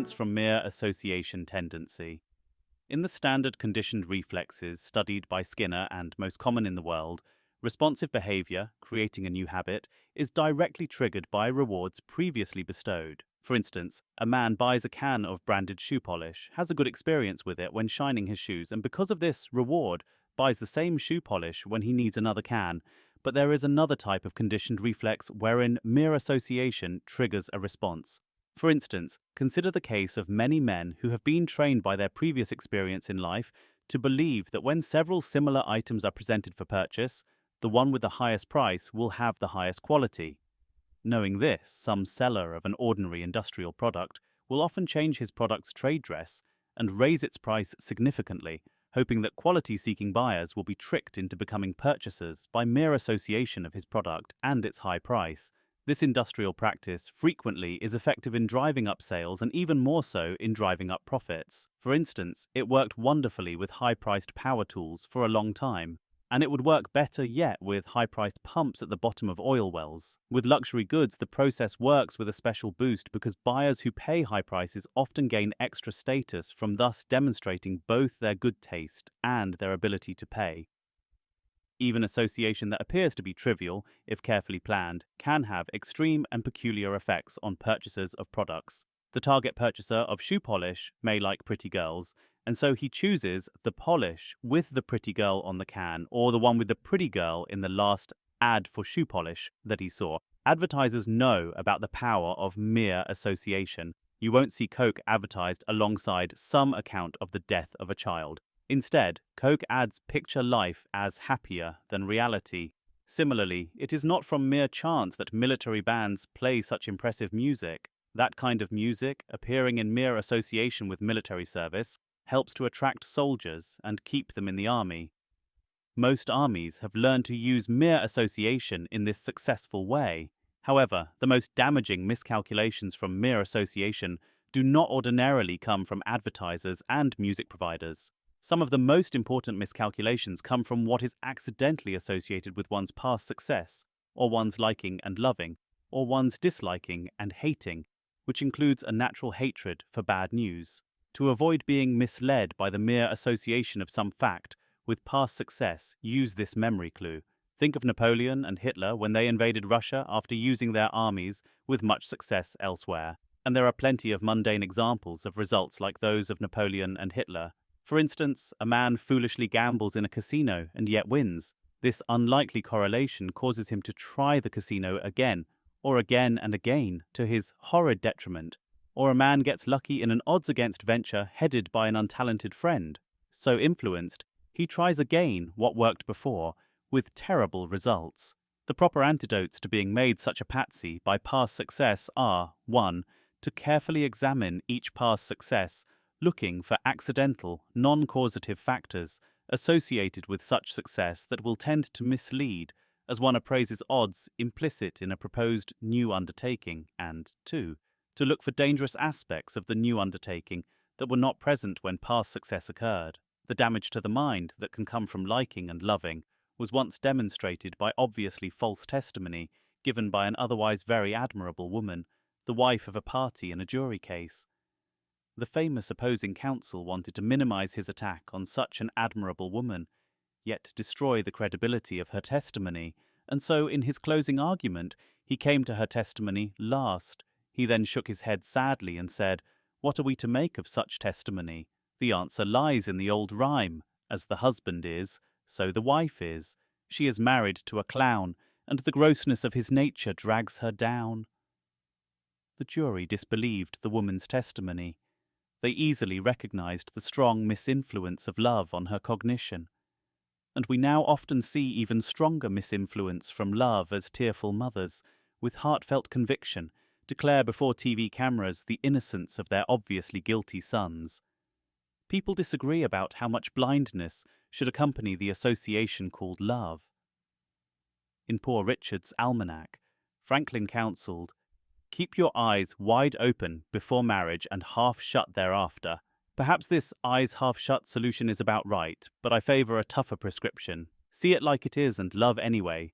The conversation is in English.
Influence from mere association tendency. In the standard conditioned reflexes studied by Skinner and most common in the world, responsive behavior, creating a new habit, is directly triggered by rewards previously bestowed. For instance, a man buys a can of branded shoe polish, has a good experience with it when shining his shoes, and because of this reward, buys the same shoe polish when he needs another can. But there is another type of conditioned reflex wherein mere association triggers a response. For instance, consider the case of many men who have been trained by their previous experience in life to believe that when several similar items are presented for purchase, the one with the highest price will have the highest quality. Knowing this, some seller of an ordinary industrial product will often change his product's trade dress and raise its price significantly, hoping that quality-seeking buyers will be tricked into becoming purchasers by mere association of his product and its high price. This industrial practice frequently is effective in driving up sales and even more so in driving up profits. For instance, it worked wonderfully with high-priced power tools for a long time, and it would work better yet with high-priced pumps at the bottom of oil wells. With luxury goods, the process works with a special boost because buyers who pay high prices often gain extra status from thus demonstrating both their good taste and their ability to pay. Even association that appears to be trivial, if carefully planned, can have extreme and peculiar effects on purchasers of products. The target purchaser of shoe polish may like pretty girls, and so he chooses the polish with the pretty girl on the can or the one with the pretty girl in the last ad for shoe polish that he saw. Advertisers know about the power of mere association. You won't see Coke advertised alongside some account of the death of a child. Instead, Coke ads picture life as happier than reality. Similarly, it is not from mere chance that military bands play such impressive music. That kind of music, appearing in mere association with military service, helps to attract soldiers and keep them in the army. Most armies have learned to use mere association in this successful way. However, the most damaging miscalculations from mere association do not ordinarily come from advertisers and music providers. Some of the most important miscalculations come from what is accidentally associated with one's past success, or one's liking and loving, or one's disliking and hating, which includes a natural hatred for bad news. To avoid being misled by the mere association of some fact with past success, use this memory clue. Think of Napoleon and Hitler when they invaded Russia after using their armies with much success elsewhere. And there are plenty of mundane examples of results like those of Napoleon and Hitler. For instance, a man foolishly gambles in a casino and yet wins. This unlikely correlation causes him to try the casino again, or again and again, to his horrid detriment. Or a man gets lucky in an odds-against venture headed by an untalented friend. So influenced, he tries again what worked before, with terrible results. The proper antidotes to being made such a patsy by past success are 1. To carefully examine each past success, looking for accidental, non-causative factors associated with such success that will tend to mislead as one appraises odds implicit in a proposed new undertaking, and 2. To look for dangerous aspects of the new undertaking that were not present when past success occurred. The damage to the mind that can come from liking and loving was once demonstrated by obviously false testimony given by an otherwise very admirable woman, the wife of a party in a jury case. The famous opposing counsel wanted to minimize his attack on such an admirable woman, yet destroy the credibility of her testimony, and so in his closing argument he came to her testimony last. He then shook his head sadly and said, "What are we to make of such testimony? The answer lies in the old rhyme, as the husband is, so the wife is. She is married to a clown, and the grossness of his nature drags her down." The jury disbelieved the woman's testimony. They easily recognized the strong misinfluence of love on her cognition. And we now often see even stronger misinfluence from love as tearful mothers, with heartfelt conviction, declare before TV cameras the innocence of their obviously guilty sons. People disagree about how much blindness should accompany the association called love. In Poor Richard's Almanac, Franklin counseled, "Keep your eyes wide open before marriage and half shut thereafter." Perhaps this eyes half shut solution is about right, but I favor a tougher prescription. See it like it is and love anyway.